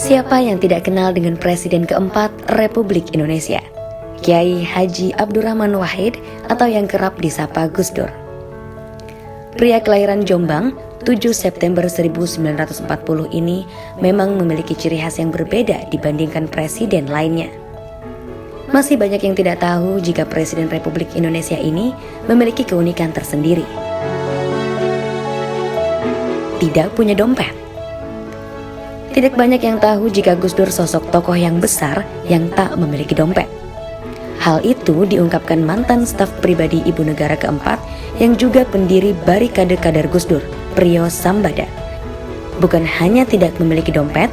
Siapa yang tidak kenal dengan Presiden keempat Republik Indonesia, Kiai Haji Abdurrahman Wahid atau yang kerap disapa Gus Dur. Pria kelahiran Jombang 7 September 1940 ini memang memiliki ciri khas yang berbeda dibandingkan presiden lainnya. Masih banyak yang tidak tahu jika Presiden Republik Indonesia ini memiliki keunikan tersendiri. Tidak punya dompet. Tidak banyak yang tahu jika Gus Dur sosok tokoh yang besar yang tak memiliki dompet. Hal itu diungkapkan mantan staf pribadi Ibu Negara keempat yang juga pendiri Barikade Kader Gus Dur, Priyo Sambada. Bukan hanya tidak memiliki dompet,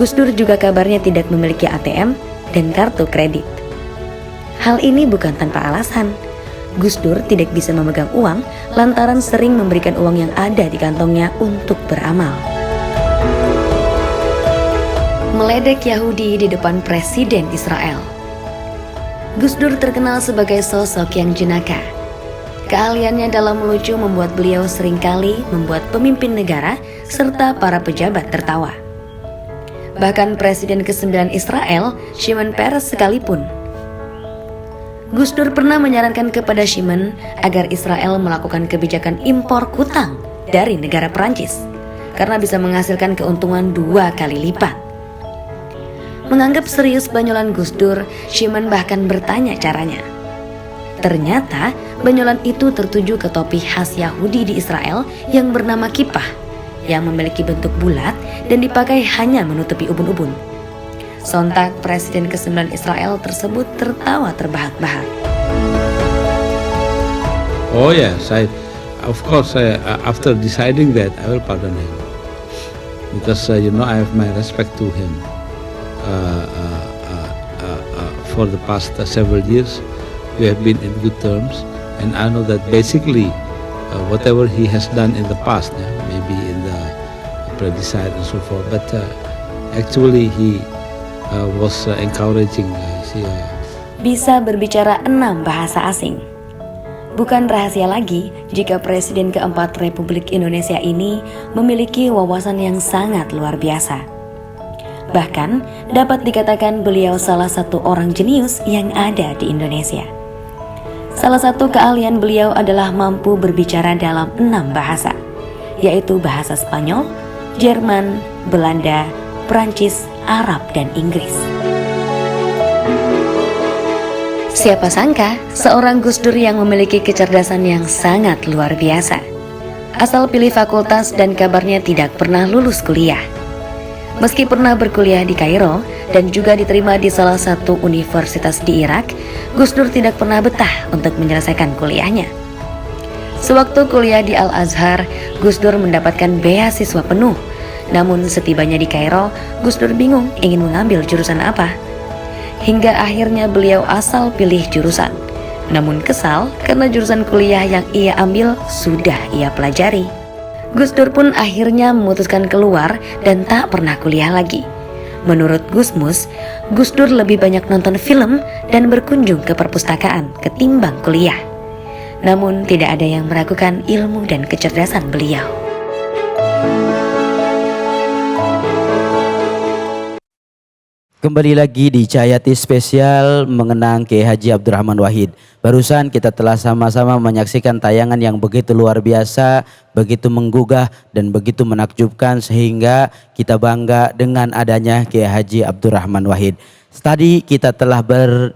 Gus Dur juga kabarnya tidak memiliki ATM dan kartu kredit. Hal ini bukan tanpa alasan. Gus Dur tidak bisa memegang uang lantaran sering memberikan uang yang ada di kantongnya untuk beramal. Meledek Yahudi di depan Presiden Israel. Gus Dur terkenal sebagai sosok yang jenaka. Keahliannya dalam melucu membuat beliau seringkali membuat pemimpin negara serta para pejabat tertawa. Bahkan Presiden ke-9 Israel, Shimon Peres sekalipun. Gus Dur pernah menyarankan kepada Shimon agar Israel melakukan kebijakan impor kutang dari negara Perancis karena bisa menghasilkan keuntungan 2 kali lipat. Menganggap serius banyolan Gus Dur, Shimon bahkan bertanya caranya. Ternyata banyolan itu tertuju ke topi khas Yahudi di Israel yang bernama kippah, yang memiliki bentuk bulat dan dipakai hanya menutupi ubun-ubun. Sontak Presiden ke-9 Israel tersebut tertawa terbahak-bahak. Oh yes, of course, after deciding that, I will pardon him. Because I have my respect to him. For the past several years, we have been in good terms, and I know that basically whatever he has done in the past, maybe in the predecessor and so forth, but actually he was encouraging. Bisa berbicara 6 bahasa asing. Bukan rahasia lagi jika Presiden keempat Republik Indonesia ini memiliki wawasan yang sangat luar biasa. Bahkan dapat dikatakan beliau salah satu orang jenius yang ada di Indonesia. Salah satu keahlian beliau adalah mampu berbicara dalam 6 bahasa, yaitu bahasa Spanyol, Jerman, Belanda, Prancis, Arab, dan Inggris. Siapa sangka seorang Gus Dur yang memiliki kecerdasan yang sangat luar biasa. Asal pilih fakultas dan kabarnya tidak pernah lulus kuliah. Meski pernah berkuliah di Kairo dan juga diterima di salah satu universitas di Irak, Gus Dur tidak pernah betah untuk menyelesaikan kuliahnya. Sewaktu kuliah di Al-Azhar, Gus Dur mendapatkan beasiswa penuh. Namun setibanya di Kairo, Gus Dur bingung ingin mengambil jurusan apa. Hingga akhirnya beliau asal pilih jurusan. Namun kesal karena jurusan kuliah yang ia ambil sudah ia pelajari. Gus Dur pun akhirnya memutuskan keluar dan tak pernah kuliah lagi. Menurut Gusmus, Gus Dur lebih banyak nonton film dan berkunjung ke perpustakaan ketimbang kuliah. Namun tidak ada yang meragukan ilmu dan kecerdasan beliau. Kembali lagi di Cahayati Spesial mengenang Kiai Haji Abdurrahman Wahid. Barusan kita telah sama-sama menyaksikan tayangan yang begitu luar biasa, begitu menggugah dan begitu menakjubkan sehingga kita bangga dengan adanya Kiai Haji Abdurrahman Wahid. Tadi kita telah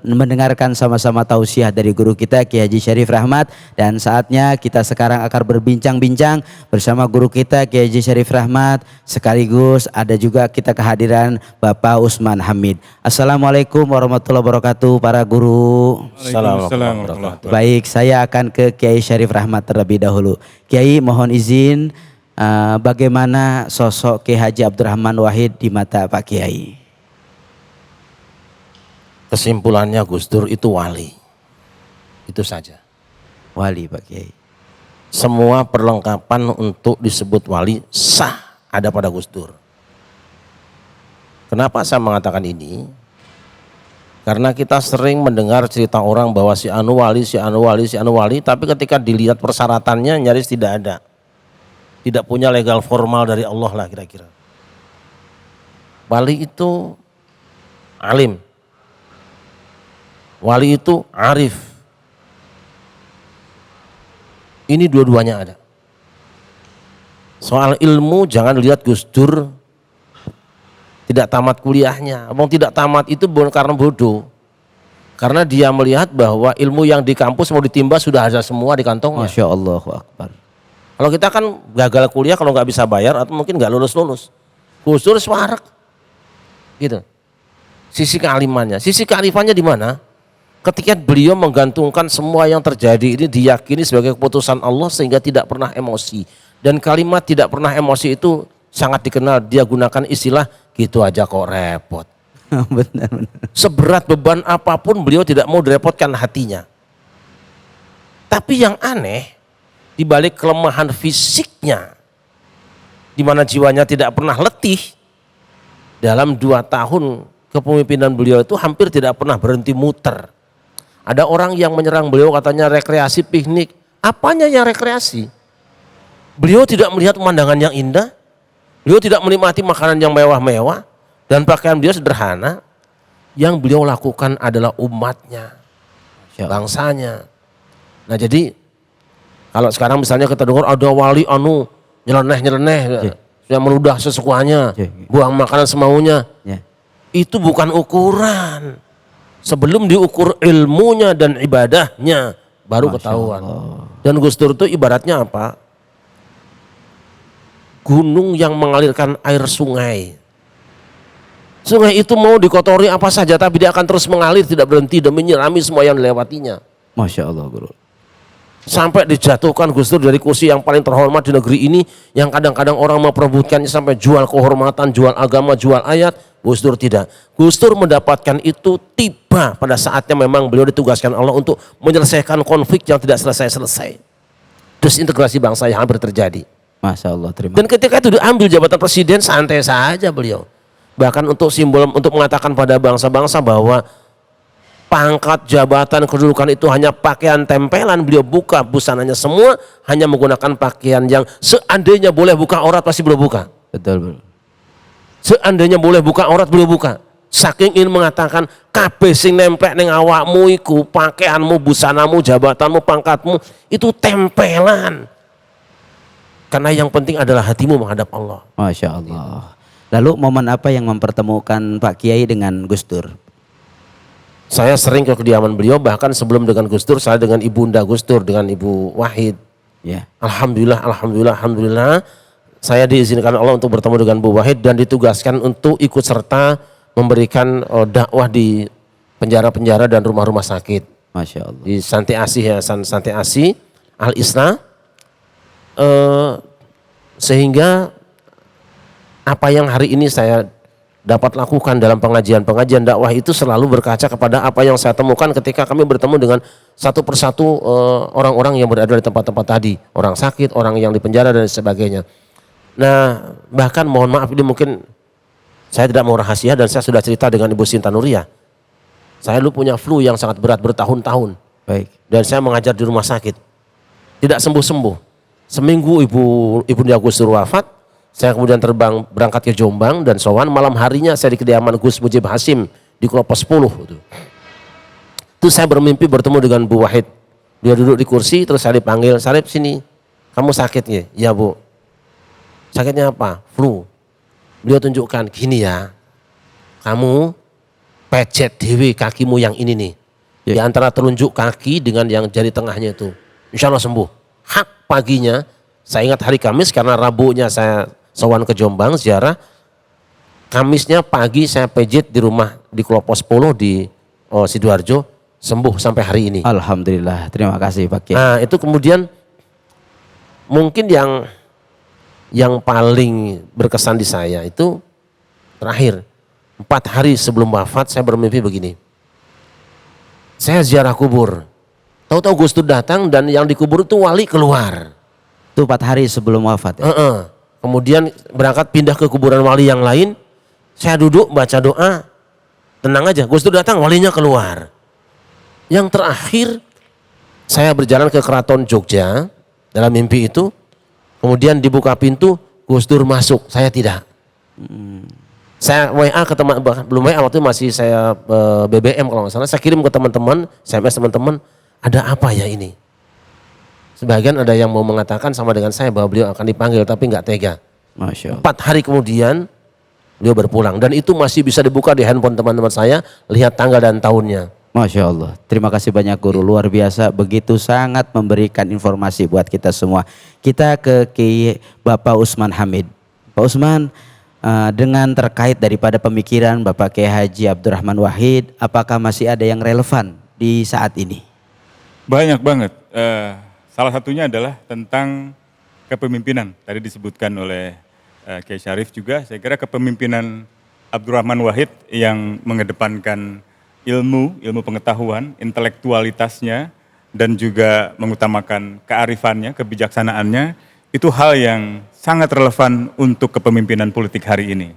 mendengarkan sama-sama tausiah dari guru kita Kiai Haji Syarif Rahmat, dan saatnya kita sekarang akan berbincang-bincang bersama guru kita Kiai Haji Syarif Rahmat, sekaligus ada juga kita kehadiran Bapak Usman Hamid. Assalamualaikum warahmatullahi wabarakatuh para guru. Assalamualaikum. Baik, saya akan ke Kiai Syarif Rahmat terlebih dahulu. Kiai, mohon izin, bagaimana sosok Kiai Haji Abdurrahman Wahid di mata Pak Kiai? Kesimpulannya Gus Dur itu wali. Itu saja. Wali Pak Kiai. Semua perlengkapan untuk disebut wali sah ada pada Gus Dur. Kenapa saya mengatakan ini? Karena kita sering mendengar cerita orang bahwa si anu wali, si anu wali, si anu wali, tapi ketika dilihat persyaratannya nyaris tidak ada. Tidak punya legal formal dari Allah lah kira-kira. wali itu alim, wali itu arif. Ini dua-duanya ada. Soal ilmu jangan lihat Gus Dur tidak tamat kuliahnya. Abang tidak tamat itu bukan karena bodoh. Karena dia melihat bahwa ilmu yang di kampus mau ditimba sudah ada semua di kantongnya. Masya Allah Akbar. Kalau kita kan gagal kuliah kalau nggak bisa bayar atau mungkin nggak lulus. Gus Dur swarak. Gitu. Sisi kealimannya, sisi kearifannya di mana? Ketika beliau menggantungkan semua yang terjadi ini diyakini sebagai keputusan Allah sehingga tidak pernah emosi. Dan kalimat tidak pernah emosi itu sangat dikenal, dia gunakan istilah gitu aja kok repot. Benar. Seberat beban apapun beliau tidak mau direpotkan hatinya. Tapi yang aneh, di balik kelemahan fisiknya, di mana jiwanya tidak pernah letih, dalam 2 tahun kepemimpinan beliau itu hampir tidak pernah berhenti muter. Ada orang yang menyerang beliau katanya rekreasi piknik. Apanya yang rekreasi? Beliau tidak melihat pemandangan yang indah. Beliau tidak menikmati makanan yang mewah-mewah. Dan pakaian beliau sederhana. Yang beliau lakukan adalah umatnya, bangsanya. Nah jadi kalau sekarang misalnya kita dengar ada wali anu nyeleneh, yang meludah sesukanya, buang makanan semaunya. Itu bukan ukuran. Sebelum diukur ilmunya dan ibadahnya baru ketahuan. Dan Gus Dur itu ibaratnya apa? Gunung yang mengalirkan air sungai. Sungai itu mau dikotori apa saja tapi dia akan terus mengalir tidak berhenti dan menyirami semua yang dilewatinya. Masya Allah Guru. Sampai dijatuhkan Gus Dur dari kursi yang paling terhormat di negeri ini yang kadang-kadang orang memperebutkannya sampai jual kehormatan, jual agama, jual ayat. Gus Dur tidak. Gus Dur mendapatkan itu tiba pada saatnya memang beliau ditugaskan Allah untuk menyelesaikan konflik yang tidak selesai-selesai. Desintegrasi bangsa yang hampir terjadi. Masya Allah, terima Dan ketika itu diambil jabatan presiden santai saja beliau. Bahkan untuk simbol, untuk mengatakan pada bangsa-bangsa bahwa pangkat, jabatan, kedudukan itu hanya pakaian tempelan. Beliau buka busananya semua hanya menggunakan pakaian yang seandainya boleh buka aurat pasti beliau buka. Betul. Seandainya boleh buka aurat beliau buka. Saking ingin mengatakan kabeh sing nempel ning awakmu iku, pakaianmu, busanamu, jabatanmu, pangkatmu itu tempelan. Karena yang penting adalah hatimu menghadap Allah. Masya Allah. Lalu momen apa yang mempertemukan Pak Kiai dengan Gus Dur? Saya sering ke kediaman beliau, bahkan sebelum dengan Gus Dur, saya dengan Ibunda Gus Dur, dengan Ibu Wahid. Ya. Alhamdulillah, saya diizinkan Allah untuk bertemu dengan Bu Wahid dan ditugaskan untuk ikut serta memberikan dakwah di penjara-penjara dan rumah-rumah sakit. Masya Allah. Di Santi Asih, Yayasan Santi Asih, Al-Isna. Sehingga apa yang hari ini saya dapat lakukan dalam pengajian dakwah itu selalu berkaca kepada apa yang saya temukan ketika kami bertemu dengan satu persatu orang-orang yang berada di tempat-tempat tadi, orang sakit, orang yang di penjara dan sebagainya. Nah, bahkan mohon maaf ini mungkin saya tidak mau rahasia dan saya sudah cerita dengan Ibu Sinta Nuria. Saya dulu punya flu yang sangat berat bertahun-tahun. Baik. Dan saya mengajar di rumah sakit. Tidak sembuh-sembuh. Seminggu Ibunda Gus Dur wafat. Saya kemudian berangkat ke Jombang dan sowan, malam harinya saya di kediaman Gus Mujib Hasim di Klopo 10. Itu saya bermimpi bertemu dengan Bu Wahid. Dia duduk di kursi terus saya dipanggil, "Sarip sini, kamu sakit ya?" "Ya Bu." "Sakitnya apa?" "Flu." Beliau tunjukkan, "Gini ya, kamu pecet dewe kakimu yang ini nih. Di antara telunjuk kaki dengan yang jari tengahnya itu. Insya Allah sembuh." Hak paginya, saya ingat hari Kamis karena Rabunya saya sowan ke Jombang ziarah. Kamisnya pagi saya pijit di rumah di Klopo 10 di Sidoarjo, sembuh sampai hari ini. Alhamdulillah, terima kasih Pak Kiai. Nah itu kemudian mungkin yang paling berkesan di saya itu terakhir 4 hari sebelum wafat saya bermimpi begini. Saya ziarah kubur. Tahu-tahu Gus Dur datang dan yang dikubur itu wali keluar. Itu 4 hari sebelum wafat ya? Kemudian berangkat pindah ke kuburan wali yang lain. Saya duduk baca doa. Tenang aja, Gus Dur datang walinya keluar. Yang terakhir saya berjalan ke Keraton Jogja dalam mimpi itu. Kemudian dibuka pintu, Gus Dur masuk, saya tidak. Saya WA ke teman, belum WA waktu itu masih saya BBM kalau nggak salah, saya kirim ke teman-teman, SMS teman-teman, ada apa ya ini? Sebagian ada yang mau mengatakan sama dengan saya bahwa beliau akan dipanggil tapi nggak tega. Masya Allah. 4 hari kemudian beliau berpulang dan itu masih bisa dibuka di handphone teman-teman saya, lihat tanggal dan tahunnya. Masya Allah. Terima kasih banyak guru, luar biasa, begitu sangat memberikan informasi buat kita semua. Kita ke Kiai Bapak Usman Hamid. Pak Usman, dengan terkait daripada pemikiran Bapak Kiai Haji Abdurrahman Wahid, apakah masih ada yang relevan di saat ini? Banyak banget. Salah satunya adalah tentang kepemimpinan. Tadi disebutkan oleh Kiai Syarif juga, saya kira kepemimpinan Abdurrahman Wahid yang mengedepankan ilmu pengetahuan, intelektualitasnya, dan juga mengutamakan kearifannya, kebijaksanaannya, itu hal yang sangat relevan untuk kepemimpinan politik hari ini.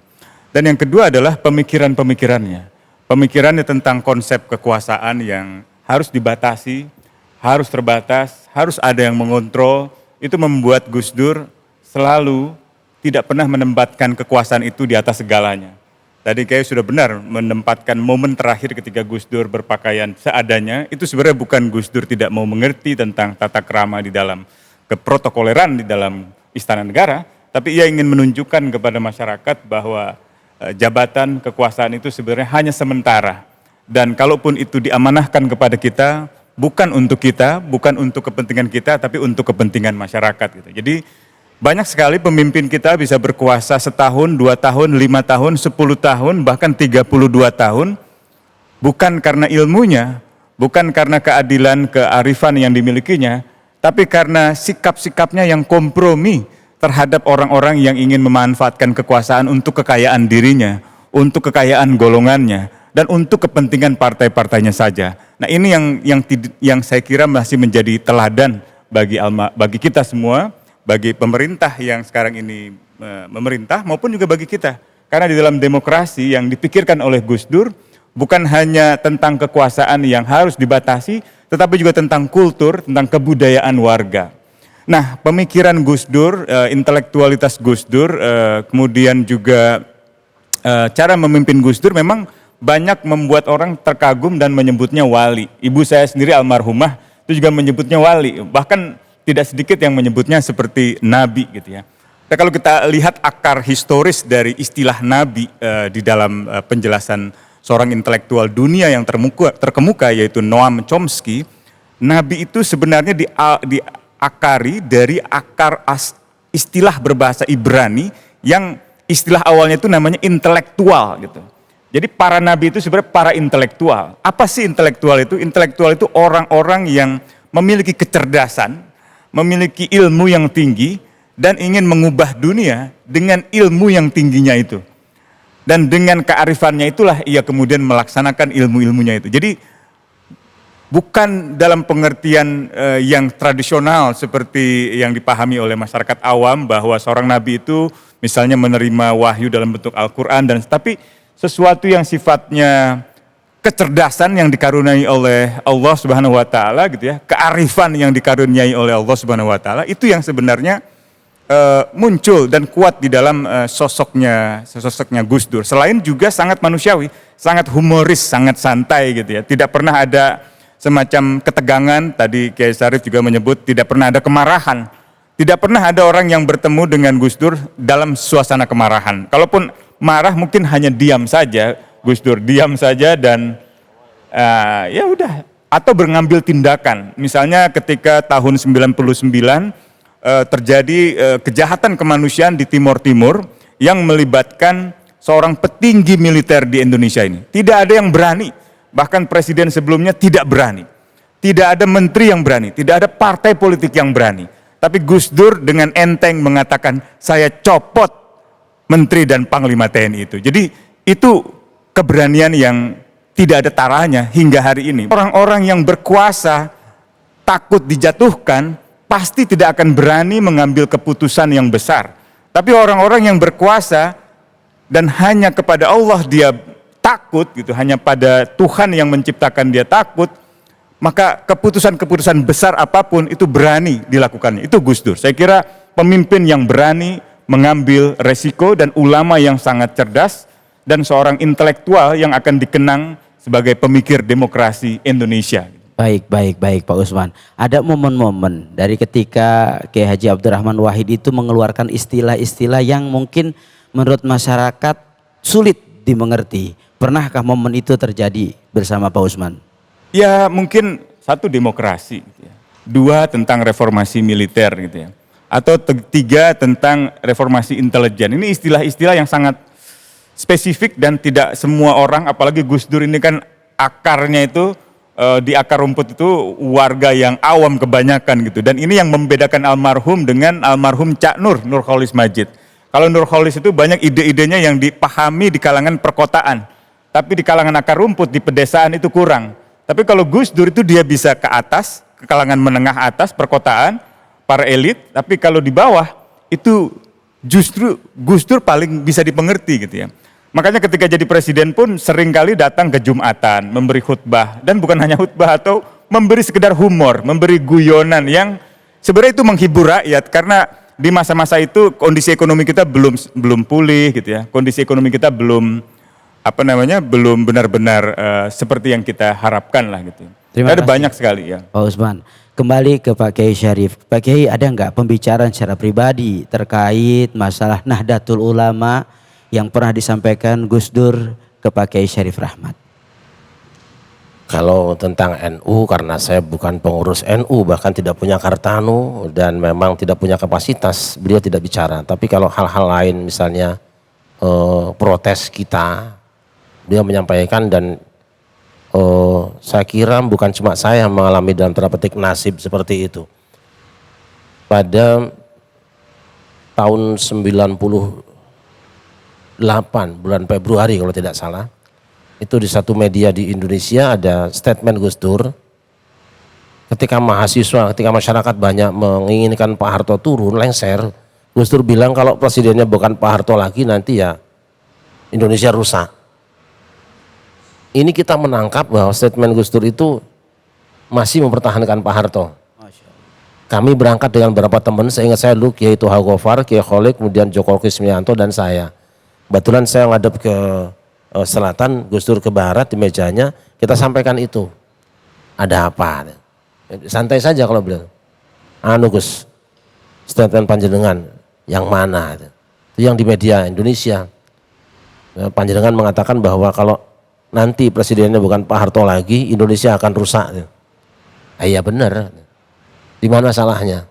Dan yang kedua adalah pemikirannya. Pemikirannya tentang konsep kekuasaan yang harus dibatasi, harus terbatas, harus ada yang mengontrol, itu membuat Gus Dur selalu tidak pernah menempatkan kekuasaan itu di atas segalanya. Tadi kayak sudah benar menempatkan momen terakhir ketika Gus Dur berpakaian seadanya, itu sebenarnya bukan Gus Dur tidak mau mengerti tentang tata krama di dalam keprotokoleran di dalam istana negara, tapi ia ingin menunjukkan kepada masyarakat bahwa jabatan kekuasaan itu sebenarnya hanya sementara. Dan kalaupun itu diamanahkan kepada kita, bukan untuk kita, bukan untuk kepentingan kita, tapi untuk kepentingan masyarakat. Gitu. Jadi banyak sekali pemimpin kita bisa berkuasa setahun, 2 tahun, 5 tahun, 10 tahun, bahkan 32 tahun, bukan karena ilmunya, bukan karena keadilan, kearifan yang dimilikinya, tapi karena sikap-sikapnya yang kompromi terhadap orang-orang yang ingin memanfaatkan kekuasaan untuk kekayaan dirinya, untuk kekayaan golongannya, dan untuk kepentingan partai-partainya saja. Nah ini yang saya kira masih menjadi teladan bagi kita semua, bagi pemerintah yang sekarang ini memerintah maupun juga bagi kita. Karena di dalam demokrasi yang dipikirkan oleh Gus Dur bukan hanya tentang kekuasaan yang harus dibatasi, tetapi juga tentang kultur, tentang kebudayaan warga. Nah pemikiran Gus Dur, intelektualitas Gus Dur, kemudian juga cara memimpin Gus Dur memang banyak membuat orang terkagum dan menyebutnya wali. Ibu saya sendiri almarhumah itu juga menyebutnya wali. Bahkan tidak sedikit yang menyebutnya seperti nabi gitu ya. Nah, kalau kita lihat akar historis dari istilah nabi di dalam penjelasan seorang intelektual dunia yang terkemuka yaitu Noam Chomsky, nabi itu sebenarnya diakari dari akar istilah berbahasa Ibrani yang istilah awalnya itu namanya intelektual gitu. Jadi para nabi itu sebenarnya para intelektual. Apa sih intelektual itu? Intelektual itu orang-orang yang memiliki kecerdasan, memiliki ilmu yang tinggi, dan ingin mengubah dunia dengan ilmu yang tingginya itu. Dan dengan kearifannya itulah ia kemudian melaksanakan ilmu-ilmunya itu. Jadi bukan dalam pengertian yang tradisional seperti yang dipahami oleh masyarakat awam bahwa seorang nabi itu misalnya menerima wahyu dalam bentuk Al-Quran, tapi sesuatu yang sifatnya kecerdasan yang dikaruniai oleh Allah Subhanahu wa taala gitu ya, kearifan yang dikaruniai oleh Allah Subhanahu wa taala, itu yang sebenarnya muncul dan kuat di dalam sosoknya Gus Dur. Selain juga sangat manusiawi, sangat humoris, sangat santai gitu ya. Tidak pernah ada semacam ketegangan, tadi Kiai Syarif juga menyebut tidak pernah ada kemarahan. Tidak pernah ada orang yang bertemu dengan Gus Dur dalam suasana kemarahan. Kalaupun marah mungkin hanya diam saja, Gus Dur diam saja dan ya udah, atau mengambil tindakan. Misalnya ketika tahun 99 terjadi kejahatan kemanusiaan di Timur Timur yang melibatkan seorang petinggi militer di Indonesia ini. Tidak ada yang berani, bahkan presiden sebelumnya tidak berani. Tidak ada menteri yang berani, tidak ada partai politik yang berani. Tapi Gus Dur dengan enteng mengatakan, saya copot menteri dan panglima TNI itu. Jadi itu keberanian yang tidak ada taranya hingga hari ini. Orang-orang yang berkuasa takut dijatuhkan pasti tidak akan berani mengambil keputusan yang besar. Tapi orang-orang yang berkuasa dan hanya kepada Allah dia takut gitu, hanya pada Tuhan yang menciptakan dia takut, maka keputusan-keputusan besar apapun itu berani dilakukannya. Itu Gus Dur. Saya kira pemimpin yang berani mengambil resiko dan ulama yang sangat cerdas dan seorang intelektual yang akan dikenang sebagai pemikir demokrasi Indonesia. Baik Pak Usman. Ada momen-momen dari ketika Kiai Haji Abdurrahman Wahid itu mengeluarkan istilah-istilah yang mungkin menurut masyarakat sulit dimengerti. Pernahkah momen itu terjadi bersama Pak Usman? Ya mungkin satu demokrasi, gitu ya. Dua tentang reformasi militer gitu ya. Atau tiga tentang reformasi intelijen. Ini istilah-istilah yang sangat spesifik dan tidak semua orang, apalagi Gus Dur ini kan akarnya itu di akar rumput itu warga yang awam kebanyakan gitu. Dan ini yang membedakan almarhum dengan almarhum Cak Nur, Nurholis Majid. Kalau Nurholis itu banyak ide-idenya yang dipahami di kalangan perkotaan. Tapi di kalangan akar rumput, di pedesaan itu kurang. Tapi kalau Gus Dur itu dia bisa ke atas, ke kalangan menengah atas, perkotaan, para elit. Tapi kalau di bawah itu justru Gus Dur paling bisa dipengerti gitu ya. Makanya ketika jadi presiden pun seringkali datang ke Jumatan, memberi khutbah. Dan bukan hanya khutbah atau memberi sekedar humor, memberi guyonan yang sebenarnya itu menghibur rakyat. Karena di masa-masa itu kondisi ekonomi kita belum pulih gitu ya. Kondisi ekonomi kita belum benar-benar seperti yang kita harapkan lah gitu. Ada banyak sekali ya. Pak Usman, kembali ke Pak Kiai Syarif. Pak Kiai, ada nggak pembicaraan secara pribadi terkait masalah Nahdlatul Ulama yang pernah disampaikan Gus Dur ke Pak Kiai Syarif Rahmat? Kalau tentang NU, karena saya bukan pengurus NU, bahkan tidak punya kartanu dan memang tidak punya kapasitas, beliau tidak bicara. Tapi kalau hal-hal lain misalnya protes kita, beliau menyampaikan. Dan saya kira bukan cuma saya yang mengalami dalam tanda petik nasib seperti itu. Pada tahun 98 bulan Februari kalau tidak salah, itu di satu media di Indonesia ada statement Gus Dur ketika mahasiswa, ketika masyarakat banyak menginginkan Pak Harto turun, lengser. Gus Dur bilang kalau presidennya bukan Pak Harto lagi, nanti ya Indonesia rusak. Ini kita menangkap bahwa statement Gus Dur itu masih mempertahankan Pak Harto. Kami berangkat dengan beberapa teman, saya ingat saya dulu Kiai Toha Gofar, Kiai Kholik, kemudian Joko Kismianto dan saya. Kebetulan saya ngadep ke selatan, Gus Dur ke barat, di mejanya kita sampaikan itu. Ada apa? Santai saja kalau beliau. Anu Gus, statement panjenengan yang mana? Itu yang di media Indonesia. Panjenengan mengatakan bahwa kalau nanti presidennya bukan Pak Harto lagi, Indonesia akan rusak. Iya benar. Di mana salahnya?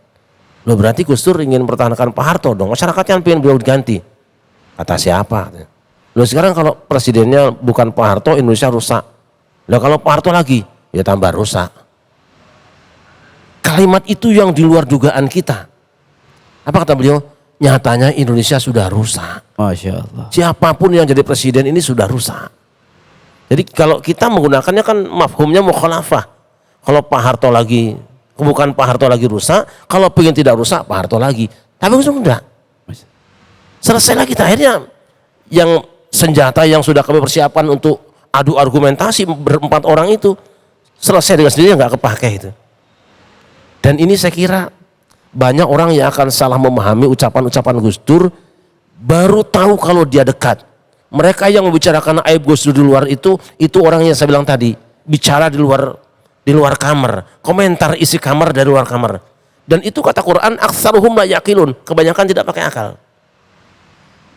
Loh berarti Gus Dur ingin mempertahankan Pak Harto dong. Masyarakat yang pengen beliau diganti. Kata siapa? Loh sekarang kalau presidennya bukan Pak Harto, Indonesia rusak. Loh kalau Pak Harto lagi, ya tambah rusak. Kalimat itu yang di luar dugaan kita. Apa kata beliau? Nyatanya Indonesia sudah rusak. Masya Allah. Siapapun yang jadi presiden ini sudah rusak. Jadi kalau kita menggunakannya kan mafhumnya mukhalafah. Kalau Pak Harto lagi, bukan Pak Harto lagi rusak, kalau pengen tidak rusak Pak Harto lagi. Tapi enggak. Selesai lagi, akhirnya yang senjata yang sudah kami persiapkan untuk adu argumentasi berempat orang itu selesai dengan sendirinya, nggak kepake itu. Dan ini saya kira banyak orang yang akan salah memahami ucapan-ucapan Gus Dur, baru tahu kalau dia dekat. Mereka yang membicarakan aib Gus Dur di luar itu orang yang saya bilang tadi, bicara di luar kamar, komentar isi kamar dari luar kamar. Dan itu kata Quran, aktsaruhum la yaqilun, kebanyakan tidak pakai akal.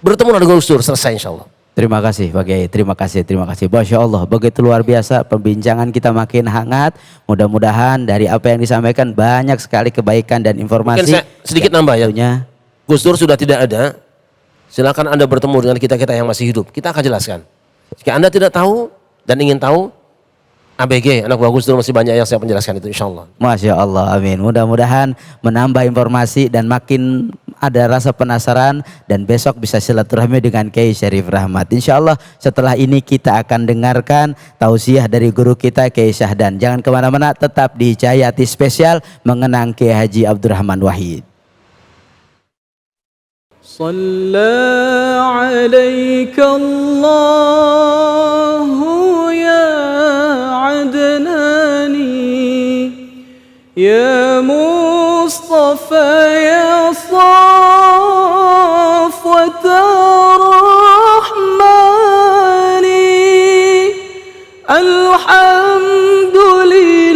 Bertemu dengan Gus Dur, selesai insya Allah. Terima kasih Pak Kiai, terima kasih. Masya Allah, begitu luar biasa pembincangan kita makin hangat. Mudah-mudahan dari apa yang disampaikan banyak sekali kebaikan dan informasi. Mungkin saya sedikit nambah ya. Gus Dur sudah tidak ada, silakan Anda bertemu dengan kita-kita yang masih hidup. Kita akan jelaskan. Jika Anda tidak tahu dan ingin tahu, ABG, anak buah Gus Dur masih banyak yang saya menjelaskan itu insya Allah. Masya Allah, amin. Mudah-mudahan menambah informasi dan makin ada rasa penasaran, dan besok bisa silaturahmi dengan Kiai Syarif Rahmat. Insya Allah setelah ini kita akan dengarkan tausiah dari guru kita Kiai Syahdan. Jangan kemana-mana, tetap di Cahayati Spesial mengenang Kiai Haji Abdurrahman Wahid. Shalla alaika Allahu ya Adnani ya Mustafa ya Safwata Rahman الحمد لله